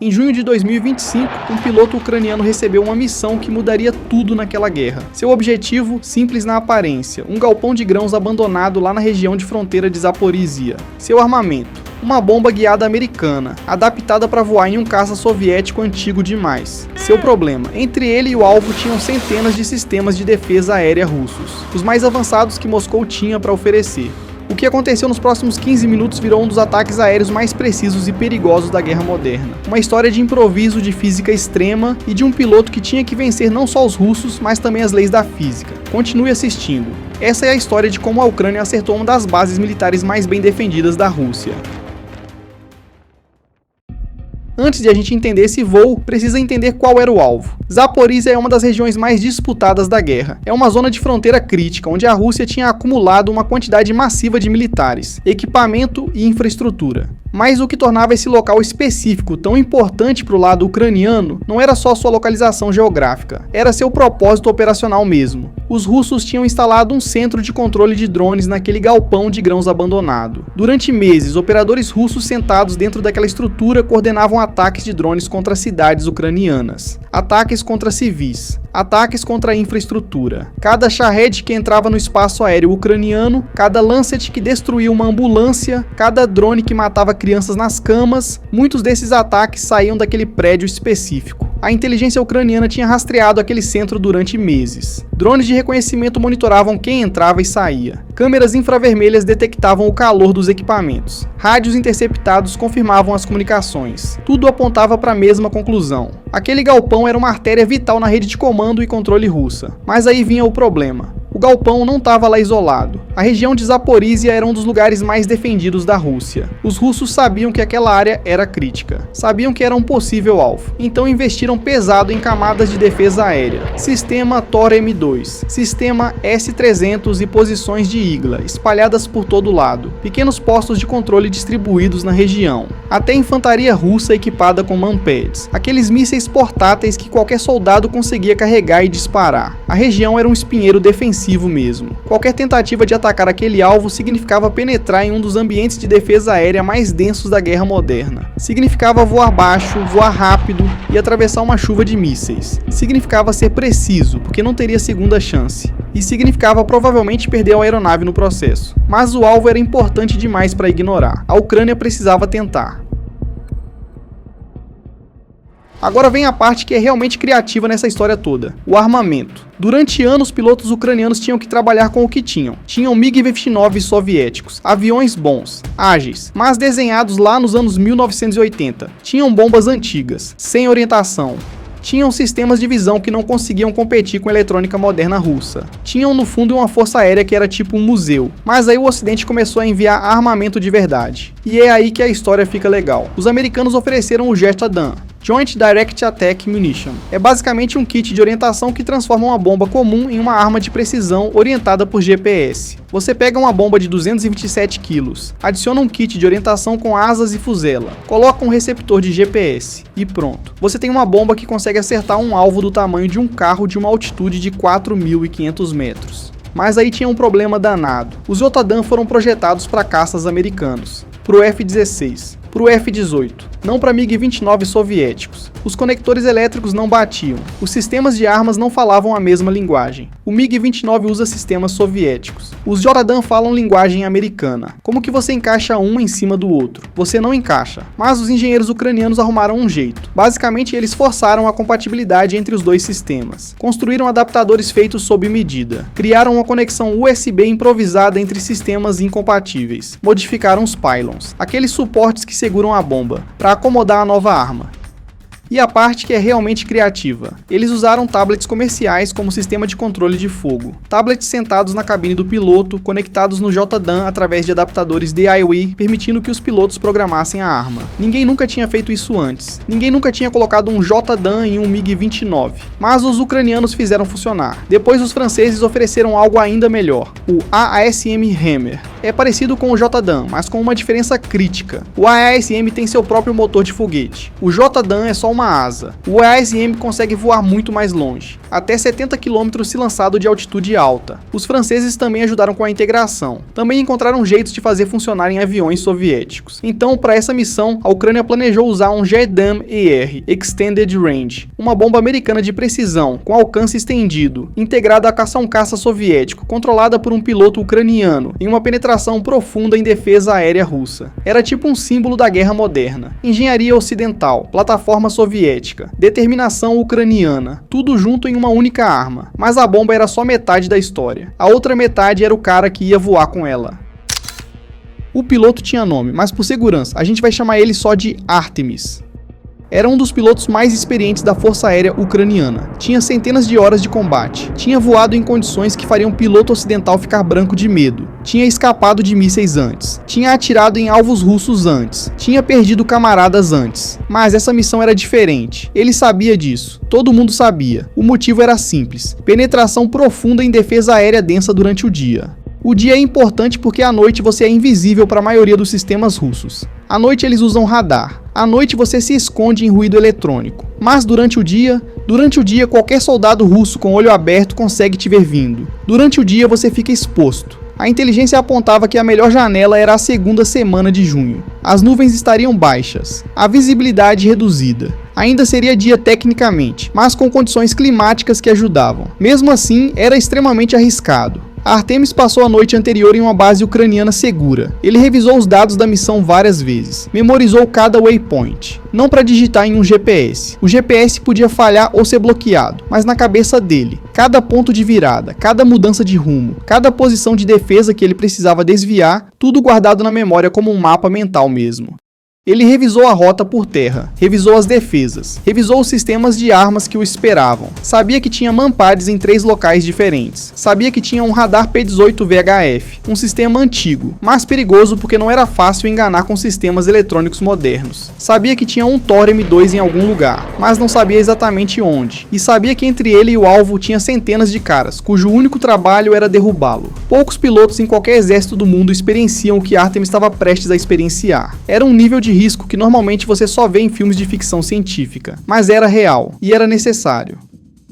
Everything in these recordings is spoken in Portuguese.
Em junho de 2025, um piloto ucraniano recebeu uma missão que mudaria tudo naquela guerra. Seu objetivo, simples na aparência, um galpão de grãos abandonado lá na região de fronteira de Zaporizhia. Seu armamento, uma bomba guiada americana, adaptada para voar em um caça soviético antigo demais. Seu problema, entre ele e o alvo tinham centenas de sistemas de defesa aérea russos, os mais avançados que Moscou tinha para oferecer. O que aconteceu nos próximos 15 minutos virou um dos ataques aéreos mais precisos e perigosos da guerra moderna. Uma história de improviso, de física extrema e de um piloto que tinha que vencer não só os russos, mas também as leis da física. Continue assistindo. Essa é a história de como a Ucrânia acertou uma das bases militares mais bem defendidas da Rússia. Antes de a gente entender esse voo, precisa entender qual era o alvo. Zaporizhia é uma das regiões mais disputadas da guerra. É uma zona de fronteira crítica, onde a Rússia tinha acumulado uma quantidade massiva de militares, equipamento e infraestrutura. Mas o que tornava esse local específico tão importante para o lado ucraniano não era só sua localização geográfica, era seu propósito operacional mesmo. Os russos tinham instalado um centro de controle de drones naquele galpão de grãos abandonado. Durante meses, operadores russos sentados dentro daquela estrutura coordenavam ataques de drones contra cidades ucranianas, ataques contra civis, ataques contra a infraestrutura. Cada Shahed que entrava no espaço aéreo ucraniano, cada Lancet que destruía uma ambulância, cada drone que matava crianças nas camas, muitos desses ataques saíam daquele prédio específico. A inteligência ucraniana tinha rastreado aquele centro durante meses. Drones de reconhecimento monitoravam quem entrava e saía. Câmeras infravermelhas detectavam o calor dos equipamentos. Rádios interceptados confirmavam as comunicações. Tudo apontava para a mesma conclusão. Aquele galpão era uma artéria vital na rede de comando e controle russa. Mas aí vinha o problema. O galpão não estava lá isolado. A região de Zaporizhia era um dos lugares mais defendidos da Rússia. Os russos sabiam que aquela área era crítica. Sabiam que era um possível alvo. Então investiram pesado em camadas de defesa aérea. Sistema Tor M2, sistema S-300 e posições de Igla, espalhadas por todo lado. Pequenos postos de controle distribuídos na região. Até infantaria russa equipada com manpads. Aqueles mísseis portáteis que qualquer soldado conseguia carregar e disparar. A região era um espinheiro defensivo mesmo. Qualquer tentativa de atacar aquele alvo significava penetrar em um dos ambientes de defesa aérea mais densos da guerra moderna. Significava voar baixo, voar rápido e atravessar uma chuva de mísseis. Significava ser preciso, porque não teria segunda chance. E significava provavelmente perder a aeronave no processo. Mas o alvo era importante demais para ignorar. A Ucrânia precisava tentar. Agora vem a parte que é realmente criativa nessa história toda, o armamento. Durante anos, pilotos ucranianos tinham que trabalhar com o que tinham. Tinham MiG-29 soviéticos, aviões bons, ágeis, mas desenhados lá nos anos 1980. Tinham bombas antigas, sem orientação. Tinham sistemas de visão que não conseguiam competir com a eletrônica moderna russa. Tinham no fundo uma força aérea que era tipo um museu. Mas aí o Ocidente começou a enviar armamento de verdade. E é aí que a história fica legal. Os americanos ofereceram o JDAM, Joint Direct Attack Munition. É basicamente um kit de orientação que transforma uma bomba comum em uma arma de precisão orientada por GPS. Você pega uma bomba de 227 kg, adiciona um kit de orientação com asas e fusela, coloca um receptor de GPS e pronto. Você tem uma bomba que consegue acertar um alvo do tamanho de um carro de uma altitude de 4.500 metros. Mas aí tinha um problema danado. Os JDAM foram projetados para caças americanos, para o F-16, para o F-18, não para MiG-29 soviéticos. Os conectores elétricos não batiam, os sistemas de armas não falavam a mesma linguagem. O MiG-29 usa sistemas soviéticos. Os JDAM falam linguagem americana. Como que você encaixa um em cima do outro? Você não encaixa. Mas os engenheiros ucranianos arrumaram um jeito. Basicamente, eles forçaram a compatibilidade entre os dois sistemas. Construíram adaptadores feitos sob medida. Criaram uma conexão USB improvisada entre sistemas incompatíveis. Modificaram os pylons, aqueles suportes que seguram a bomba, para acomodar a nova arma. E a parte que é realmente criativa. Eles usaram tablets comerciais como sistema de controle de fogo. Tablets sentados na cabine do piloto, conectados no JDAM através de adaptadores DIY, permitindo que os pilotos programassem a arma. Ninguém nunca tinha feito isso antes. Ninguém nunca tinha colocado um JDAM em um MiG-29. Mas os ucranianos fizeram funcionar. Depois os franceses ofereceram algo ainda melhor, o AASM Hammer. É parecido com o JDAM, mas com uma diferença crítica. O AASM tem seu próprio motor de foguete. O JDAM é só uma asa. O AASM consegue voar muito mais longe, até 70 km se lançado de altitude alta. Os franceses também ajudaram com a integração. Também encontraram jeitos de fazer funcionar em aviões soviéticos. Então, para essa missão, a Ucrânia planejou usar um JDAM-ER, Extended Range, uma bomba americana de precisão, com alcance estendido, integrada a caça-caça soviético, controlada por um piloto ucraniano, em uma penetração profunda em defesa aérea russa. Era tipo um símbolo da guerra moderna. Engenharia ocidental, plataforma soviética, determinação ucraniana, tudo junto em uma única arma. Mas a bomba era só metade da história. A outra metade era o cara que ia voar com ela. O piloto tinha nome, mas por segurança, a gente vai chamar ele só de Artemis. Era um dos pilotos mais experientes da Força Aérea Ucraniana. Tinha centenas de horas de combate. Tinha voado em condições que fariam um piloto ocidental ficar branco de medo. Tinha escapado de mísseis antes. Tinha atirado em alvos russos antes. Tinha perdido camaradas antes. Mas essa missão era diferente. Ele sabia disso. Todo mundo sabia. O motivo era simples: penetração profunda em defesa aérea densa durante o dia. O dia é importante porque à noite você é invisível para a maioria dos sistemas russos. À noite eles usam radar. À noite você se esconde em ruído eletrônico. Mas durante o dia qualquer soldado russo com olho aberto consegue te ver vindo. Durante o dia você fica exposto. A inteligência apontava que a melhor janela era a segunda semana de junho. As nuvens estariam baixas, a visibilidade reduzida. Ainda seria dia tecnicamente, mas com condições climáticas que ajudavam. Mesmo assim, era extremamente arriscado. Artemis passou a noite anterior em uma base ucraniana segura. Ele revisou os dados da missão várias vezes, memorizou cada waypoint, não para digitar em um GPS. O GPS podia falhar ou ser bloqueado, mas na cabeça dele, cada ponto de virada, cada mudança de rumo, cada posição de defesa que ele precisava desviar, tudo guardado na memória como um mapa mental mesmo. Ele revisou a rota por terra, revisou as defesas, revisou os sistemas de armas que o esperavam. Sabia que tinha manpads em 3 locais diferentes. Sabia que tinha um radar P-18 VHF, um sistema antigo, mas perigoso porque não era fácil enganar com sistemas eletrônicos modernos. Sabia que tinha um Thor M2 em algum lugar, mas não sabia exatamente onde. E sabia que entre ele e o alvo tinha centenas de caras, cujo único trabalho era derrubá-lo. Poucos pilotos em qualquer exército do mundo experienciam o que Artemis estava prestes a experienciar. Era um nível de risco que normalmente você só vê em filmes de ficção científica, mas era real e era necessário.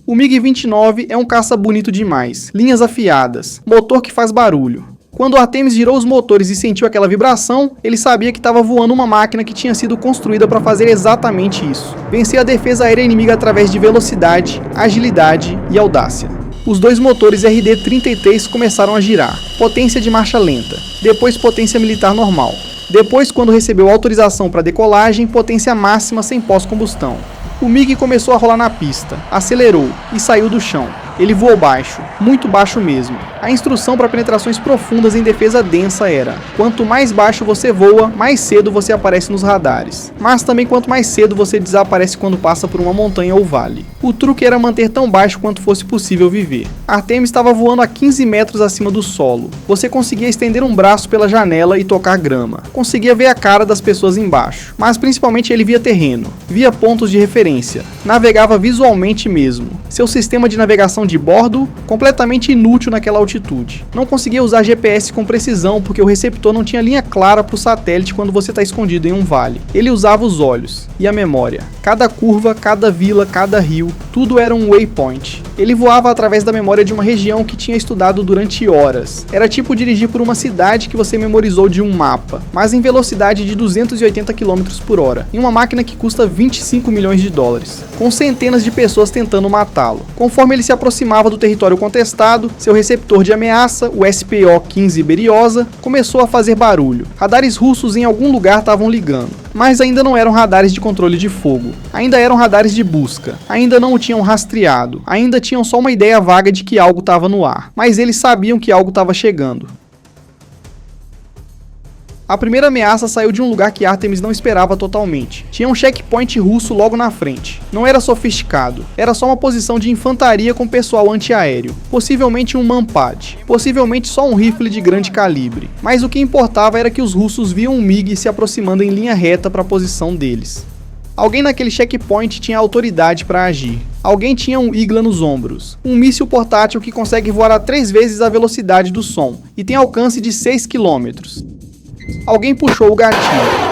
O MiG-29 é um caça bonito demais, linhas afiadas, motor que faz barulho. Quando Artemis girou os motores e sentiu aquela vibração, ele sabia que estava voando uma máquina que tinha sido construída para fazer exatamente isso: vencer a defesa aérea inimiga através de velocidade, agilidade e audácia. Os 2 motores RD-33 começaram a girar, potência de marcha lenta, depois potência militar normal. Depois, quando recebeu autorização para decolagem, potência máxima sem pós-combustão. O MiG começou a rolar na pista, acelerou e saiu do chão. Ele voou baixo, muito baixo mesmo. A instrução para penetrações profundas em defesa densa era: quanto mais baixo você voa, mais cedo você aparece nos radares. Mas também quanto mais cedo você desaparece quando passa por uma montanha ou vale. O truque era manter tão baixo quanto fosse possível viver. Artemis estava voando a 15 metros acima do solo. Você conseguia estender um braço pela janela e tocar grama. Conseguia ver a cara das pessoas embaixo. Mas principalmente ele via terreno, via pontos de referência. Navegava visualmente mesmo. Seu sistema de navegação de bordo, completamente inútil naquela altitude. Não conseguia usar GPS com precisão porque o receptor não tinha linha clara para o satélite quando você está escondido em um vale. Ele usava os olhos e a memória. Cada curva, cada vila, cada rio, tudo era um waypoint. Ele voava através da memória de uma região que tinha estudado durante horas. Era tipo dirigir por uma cidade que você memorizou de um mapa, mas em velocidade de 280 km por hora, em uma máquina que custa 25 milhões de dólares, com centenas de pessoas tentando matá-lo. Conforme ele se aproximava do território contestado, seu receptor de ameaça, o SPO-15 Berioza, começou a fazer barulho. Radares russos em algum lugar estavam ligando, mas ainda não eram radares de controle de fogo. Ainda eram radares de busca. Ainda não o tinham rastreado. Ainda tinham só uma ideia vaga de que algo estava no ar. Mas eles sabiam que algo estava chegando. A primeira ameaça saiu de um lugar que Artemis não esperava totalmente. Tinha um checkpoint russo logo na frente. Não era sofisticado, era só uma posição de infantaria com pessoal antiaéreo. Possivelmente um manpad, possivelmente só um rifle de grande calibre. Mas o que importava era que os russos viam um MiG se aproximando em linha reta para a posição deles. Alguém naquele checkpoint tinha autoridade para agir. Alguém tinha um Igla nos ombros, um míssil portátil que consegue voar a 3 vezes a velocidade do som e tem alcance de 6 km. Alguém puxou o gatilho.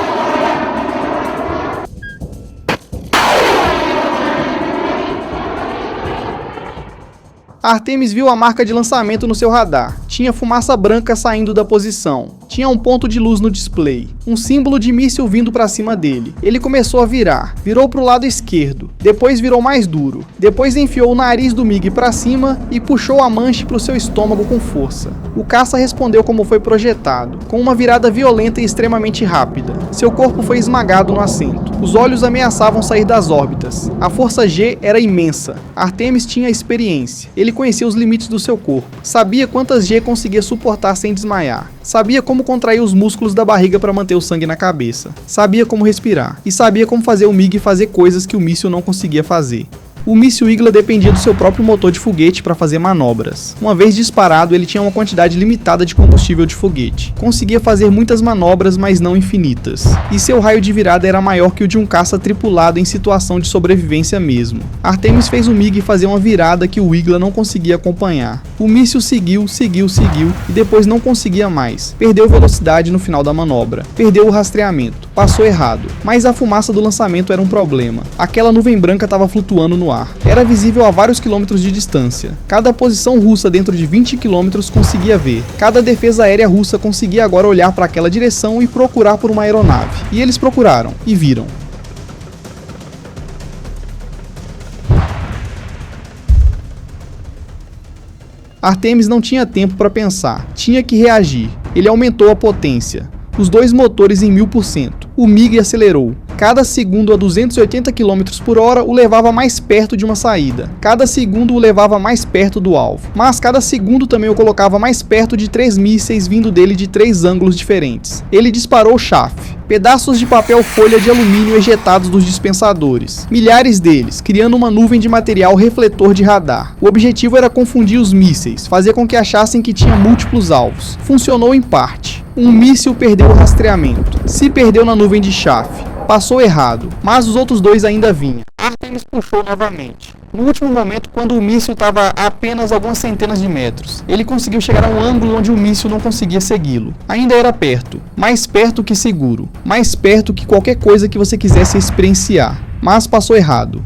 Artemis viu a marca de lançamento no seu radar. Tinha fumaça branca saindo da posição. Tinha um ponto de luz no display. Um símbolo de míssil vindo para cima dele. Ele começou a virar. Virou para o lado esquerdo. Depois virou mais duro. Depois enfiou o nariz do MiG para cima e puxou a manche para o seu estômago com força. O caça respondeu como foi projetado, com uma virada violenta e extremamente rápida. Seu corpo foi esmagado no assento. Os olhos ameaçavam sair das órbitas. A força G era imensa. Artemis tinha experiência. Ele conhecia os limites do seu corpo. Sabia quantas G conseguia suportar sem desmaiar. Sabia como contrair os músculos da barriga para manter o sangue na cabeça. Sabia como respirar. E sabia como fazer o MiG fazer coisas que o míssil não conseguia fazer. O míssil Igla dependia do seu próprio motor de foguete para fazer manobras. Uma vez disparado, ele tinha uma quantidade limitada de combustível de foguete. Conseguia fazer muitas manobras, mas não infinitas. E seu raio de virada era maior que o de um caça tripulado em situação de sobrevivência mesmo. Artemis fez o MiG fazer uma virada que o Igla não conseguia acompanhar. O míssil seguiu e depois não conseguia mais. Perdeu velocidade no final da manobra. Perdeu o rastreamento. Passou errado. Mas a fumaça do lançamento era um problema. Aquela nuvem branca estava flutuando no ar. Era visível a vários quilômetros de distância. Cada posição russa dentro de 20 quilômetros conseguia ver. Cada defesa aérea russa conseguia agora olhar para aquela direção e procurar por uma aeronave. E eles procuraram, e viram. Artemis não tinha tempo para pensar. Tinha que reagir. Ele aumentou a potência. Os dois motores em 1000%. O MiG acelerou. Cada segundo a 280 km por hora o levava mais perto de uma saída. Cada segundo o levava mais perto do alvo. Mas cada segundo também o colocava mais perto de 3 mísseis vindo dele de 3 ângulos diferentes. Ele disparou o chaff. Pedaços de papel folha de alumínio ejetados dos dispensadores. Milhares deles, criando uma nuvem de material refletor de radar. O objetivo era confundir os mísseis, fazer com que achassem que tinha múltiplos alvos. Funcionou em parte. Um míssil perdeu o rastreamento. Se perdeu na nuvem de chaff. Passou errado, mas os outros dois ainda vinham. Artemis puxou novamente. No último momento, quando o míssil estava a apenas algumas centenas de metros, ele conseguiu chegar a um ângulo onde o míssil não conseguia segui-lo. Ainda era perto, mais perto que seguro, mais perto que qualquer coisa que você quisesse experienciar, mas passou errado.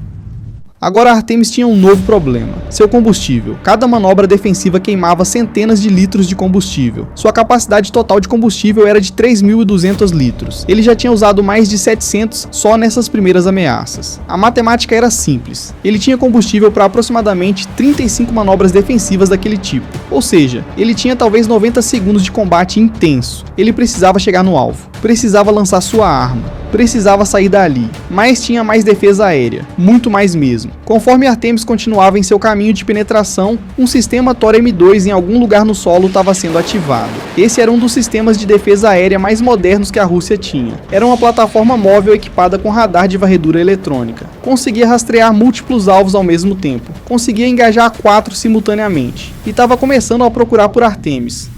Agora Artemis tinha um novo problema, seu combustível. Cada manobra defensiva queimava centenas de litros de combustível. Sua capacidade total de combustível era de 3.200 litros. Ele já tinha usado mais de 700 só nessas primeiras ameaças. A matemática era simples. Ele tinha combustível para aproximadamente 35 manobras defensivas daquele tipo. Ou seja, ele tinha talvez 90 segundos de combate intenso. Ele precisava chegar no alvo. Precisava lançar sua arma. Precisava sair dali, mas tinha mais defesa aérea, muito mais mesmo. Conforme Artemis continuava em seu caminho de penetração, um sistema Thor M2 em algum lugar no solo estava sendo ativado. Esse era um dos sistemas de defesa aérea mais modernos que a Rússia tinha. Era uma plataforma móvel equipada com radar de varredura eletrônica. Conseguia rastrear múltiplos alvos ao mesmo tempo. Conseguia engajar 4 simultaneamente. E estava começando a procurar por Artemis.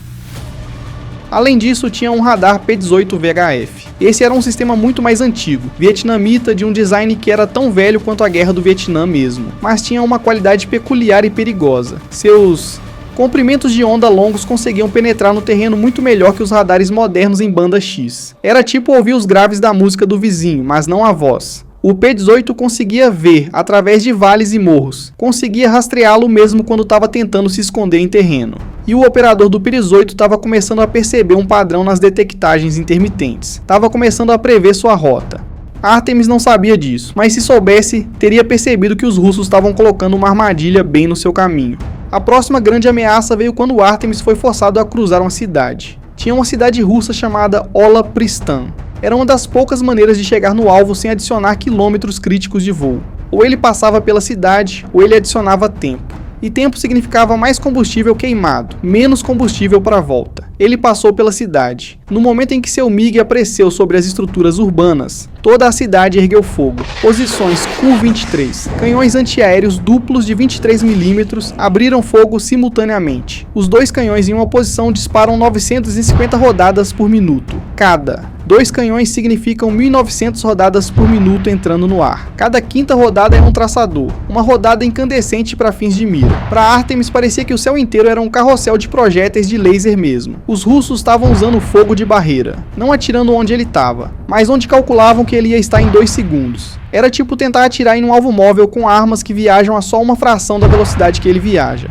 Além disso, tinha um radar P-18 VHF. Esse era um sistema muito mais antigo, vietnamita, de um design que era tão velho quanto a Guerra do Vietnã mesmo, mas tinha uma qualidade peculiar e perigosa. Seus comprimentos de onda longos conseguiam penetrar no terreno muito melhor que os radares modernos em banda X. Era tipo ouvir os graves da música do vizinho, mas não a voz. O P-18 conseguia ver através de vales e morros, conseguia rastreá-lo mesmo quando estava tentando se esconder em terreno. E o operador do P-18 estava começando a perceber um padrão nas detectagens intermitentes, estava começando a prever sua rota. Artemis não sabia disso, mas se soubesse, teria percebido que os russos estavam colocando uma armadilha bem no seu caminho. A próxima grande ameaça veio quando Artemis foi forçado a cruzar uma cidade. Tinha uma cidade russa chamada Ola Pristan. Era uma das poucas maneiras de chegar no alvo sem adicionar quilômetros críticos de voo. Ou ele passava pela cidade, ou ele adicionava tempo. E tempo significava mais combustível queimado, menos combustível para a volta. Ele passou pela cidade. No momento em que seu MiG apareceu sobre as estruturas urbanas, toda a cidade ergueu fogo. Posições Ku-23, canhões antiaéreos duplos de 23 mm abriram fogo simultaneamente. Os dois canhões em uma posição disparam 950 rodadas por minuto, cada. 2 canhões significam 1.900 rodadas por minuto entrando no ar. Cada quinta rodada é um traçador, uma rodada incandescente para fins de mira. Para Artemis parecia que o céu inteiro era um carrossel de projéteis de laser mesmo. Os russos estavam usando fogo de barreira, não atirando onde ele estava, mas onde calculavam que ele ia estar em 2 segundos. Era tipo tentar atirar em um alvo móvel com armas que viajam a só uma fração da velocidade que ele viaja.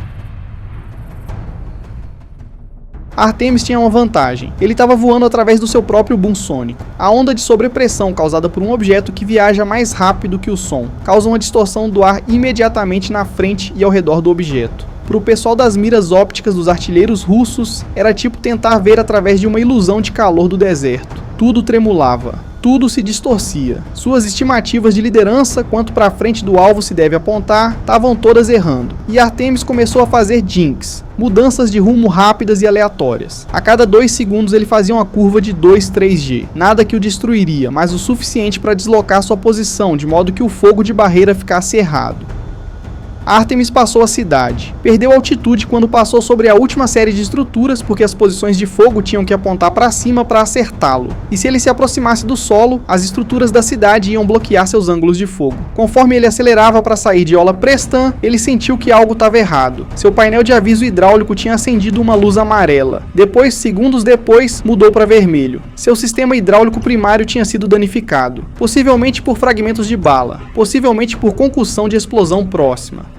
Artemis tinha uma vantagem, ele estava voando através do seu próprio boom sônico. A onda de sobrepressão causada por um objeto que viaja mais rápido que o som causa uma distorção do ar imediatamente na frente e ao redor do objeto. Para o pessoal das miras ópticas dos artilheiros russos, era tipo tentar ver através de uma ilusão de calor do deserto. Tudo tremulava. Tudo se distorcia. Suas estimativas de liderança quanto para a frente do alvo se deve apontar estavam todas errando. E Artemis começou a fazer jinx, mudanças de rumo rápidas e aleatórias. A cada 2 segundos ele fazia uma curva de 2-3G. Nada que o destruiria, mas o suficiente para deslocar sua posição, de modo que o fogo de barreira ficasse errado. Artemis passou a cidade. Perdeu altitude quando passou sobre a última série de estruturas porque as posições de fogo tinham que apontar para cima para acertá-lo. E se ele se aproximasse do solo, as estruturas da cidade iam bloquear seus ângulos de fogo. Conforme ele acelerava para sair de Ola Prestan, ele sentiu que algo estava errado. Seu painel de aviso hidráulico tinha acendido uma luz amarela. Depois, segundos depois, mudou para vermelho. Seu sistema hidráulico primário tinha sido danificado. Possivelmente por fragmentos de bala. Possivelmente por concussão de explosão próxima.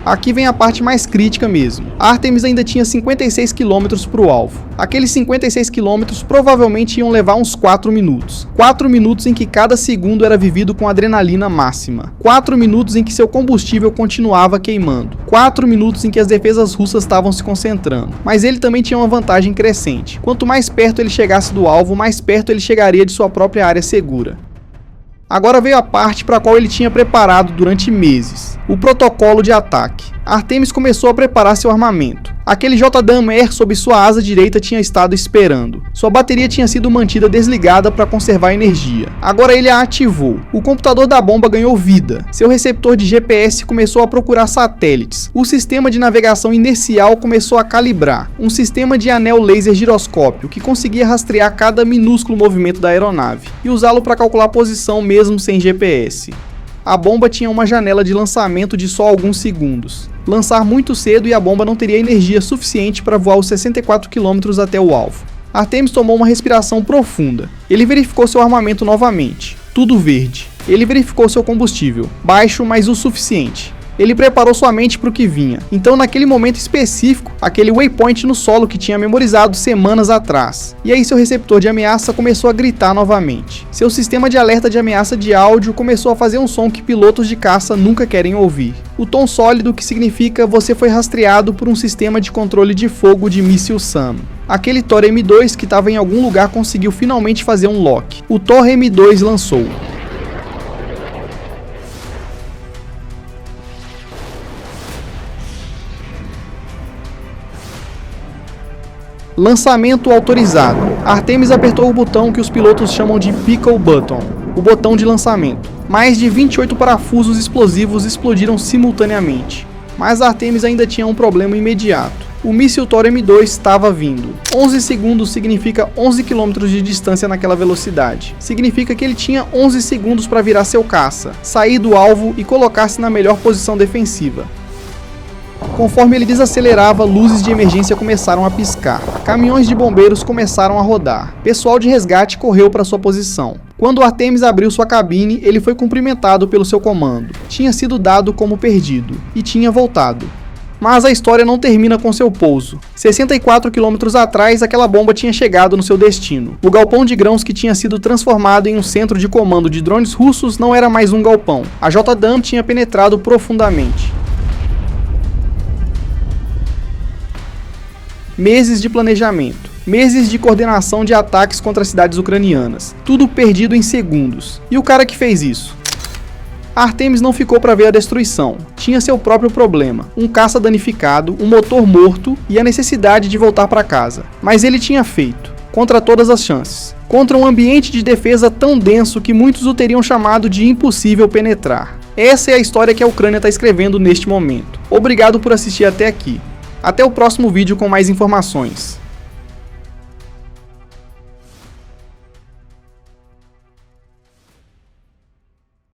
Aqui vem a parte mais crítica mesmo. Artemis ainda tinha 56 km para o alvo. Aqueles 56 km provavelmente iam levar uns 4 minutos. 4 minutos em que cada segundo era vivido com adrenalina máxima. 4 minutos em que seu combustível continuava queimando. 4 minutos em que as defesas russas estavam se concentrando. Mas ele também tinha uma vantagem crescente. Quanto mais perto ele chegasse do alvo, mais perto ele chegaria de sua própria área segura. Agora veio a parte para a qual ele tinha preparado durante meses, o protocolo de ataque. Artemis começou a preparar seu armamento. Aquele JDAM-R sob sua asa direita tinha estado esperando. Sua bateria tinha sido mantida desligada para conservar energia. Agora ele a ativou. O computador da bomba ganhou vida. Seu receptor de GPS começou a procurar satélites. O sistema de navegação inercial começou a calibrar. Um sistema de anel laser giroscópio que conseguia rastrear cada minúsculo movimento da aeronave e usá-lo para calcular a posição mesmo sem GPS. A bomba tinha uma janela de lançamento de só alguns segundos. Lançar muito cedo e a bomba não teria energia suficiente para voar os 64 km até o alvo. Artemis tomou uma respiração profunda. Ele verificou seu armamento novamente. Tudo verde. Ele verificou seu combustível. Baixo, mas o suficiente. Ele preparou sua mente para o que vinha. Então, naquele momento específico, aquele waypoint no solo que tinha memorizado semanas atrás. E aí seu receptor de ameaça começou a gritar novamente. Seu sistema de alerta de ameaça de áudio começou a fazer um som que pilotos de caça nunca querem ouvir. O tom sólido que significa você foi rastreado por um sistema de controle de fogo de míssil SAM. Aquele Thor M2 que estava em algum lugar conseguiu finalmente fazer um lock. O Thor M2 lançou. Lançamento autorizado. Artemis apertou o botão que os pilotos chamam de Pickle Button, o botão de lançamento. Mais de 28 parafusos explosivos explodiram simultaneamente. Mas Artemis ainda tinha um problema imediato. O míssil Thor M2 estava vindo. 11 segundos significa 11 km de distância naquela velocidade. Significa que ele tinha 11 segundos para virar seu caça, sair do alvo e colocar-se na melhor posição defensiva. Conforme ele desacelerava, luzes de emergência começaram a piscar. Caminhões de bombeiros começaram a rodar. Pessoal de resgate correu para sua posição. Quando Artemis abriu sua cabine, ele foi cumprimentado pelo seu comando. Tinha sido dado como perdido e tinha voltado. Mas a história não termina com seu pouso. 64 quilômetros atrás, aquela bomba tinha chegado no seu destino. O galpão de grãos que tinha sido transformado em um centro de comando de drones russos não era mais um galpão. A JDAM tinha penetrado profundamente. Meses de planejamento, meses de coordenação de ataques contra as cidades ucranianas, tudo perdido em segundos. E o cara que fez isso? Artemis não ficou para ver a destruição, tinha seu próprio problema, um caça danificado, um motor morto e a necessidade de voltar para casa. Mas ele tinha feito. contra todas as chances, contra um ambiente de defesa tão denso que muitos o teriam chamado de impossível penetrar. Essa é a história que a Ucrânia está escrevendo neste momento. Obrigado por assistir até aqui. Até o próximo vídeo com mais informações.